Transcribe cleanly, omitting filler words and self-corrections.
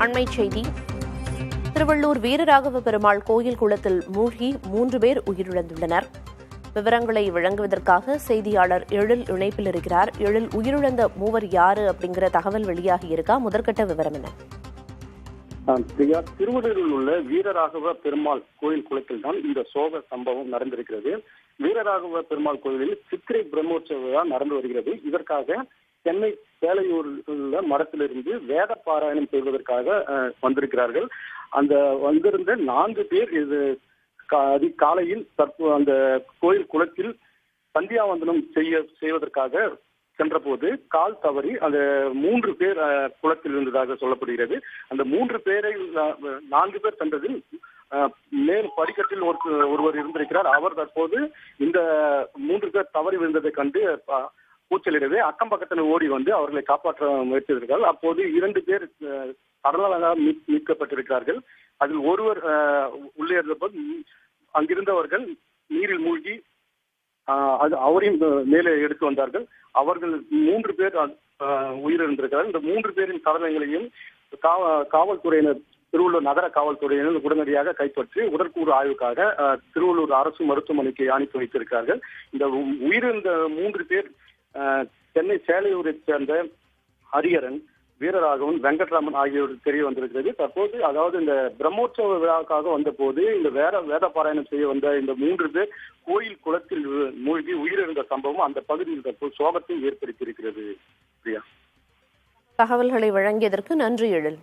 அண்மைச் செய்தி. திருவள்ளூர் வீரராகவ பெருமாள் கோயில் குளத்தில் மூழ்கி 3 பேர் உயிரிழந்துள்ளனர். விவரங்களை வழங்குவதற்காக செய்தியாளர் எழில் இணைப்பில் இருக்கிறார். எழில், உயிரிழந்த மூவர் யாரு அப்படிங்கிற தகவல் வெளியாகி இருக்கா? முதற்கட்ட விவரம் என்ன? திருவள்ளூரில் உள்ள வீரராகவ பெருமாள் கோயில் குளத்தில் தான் இந்த சோக சம்பவம் நடந்திருக்கிறது. வீரராகவ பெருமாள் கோயிலில் சித்திரை பிரம்மோற்சவ விழா நடந்து வருகிறது. இதற்காக சென்னை சேலையூரில் மடத்திலிருந்து வேத பாராயணம் செய்வதற்காக வந்திருக்கிறார்கள். அந்த வந்திருந்த 4 பேர் இது காலையில் அந்த கோயில் குளத்தில் சந்தியாவந்தனம் செய்வதற்காக சென்றபோது கால் தவறி அந்த 3 பேர் குளத்தில் இருந்ததாக சொல்லப்படுகிறது. அந்த 3 பேரை 4 பேர் சென்றதில் மேல் படிக்கட்டில் ஒருவர் இருந்திருக்கிறார். அவர் தற்போது இந்த 3 பேர் தவறி விழுந்ததை கண்டு கூச்சலிடவே அக்கம் பக்கத்தில் ஓடி வந்து அவர்களை காப்பாற்ற முயற்சித்தார்கள். அப்போது 2 பேர் கடலாக மீட்கப்பட்டிருக்கிறார்கள். அதில் ஒருவர் உள்ளே இருந்தபோது அங்கிருந்தவர்கள் நீரில் மூழ்கி அவரையும் மேலே எடுத்து வந்தார்கள். அவர்கள் 3 பேர் உயிரிழந்திருக்கிறார்கள். இந்த 3 பேரின் சடலங்களையும் காவல்துறையினர், திருவள்ளூர் நகர காவல்துறையினர் உடனடியாக கைப்பற்றி உடற்கூறு ஆய்வுக்காக திருவள்ளூர் அரசு மருத்துவமனைக்கு அனுப்பி வைத்திருக்கிறார்கள். இந்த உயிரிழந்த 3 பேர் சென்னை சேலையூரைச் சேர்ந்த ஹரிஹரன், வீரராகவன், வெங்கட்ராமன் ஆகியோர் தெரிய வந்திருக்கிறது. தற்போது அதாவது இந்த பிரம்மோற்சவ விழாவுக்காக வந்த போது இந்த வேத பாராயணம் செய்ய வந்த இந்த 3 பேர் கோயில் குளத்தில் மூழ்கி உயிரிழந்த சம்பவம் அந்த பகுதியில் தற்போது சோகத்தை ஏற்படுத்தியிருக்கிறது. தகவல்களை வழங்கியதற்கு நன்றி எழில்.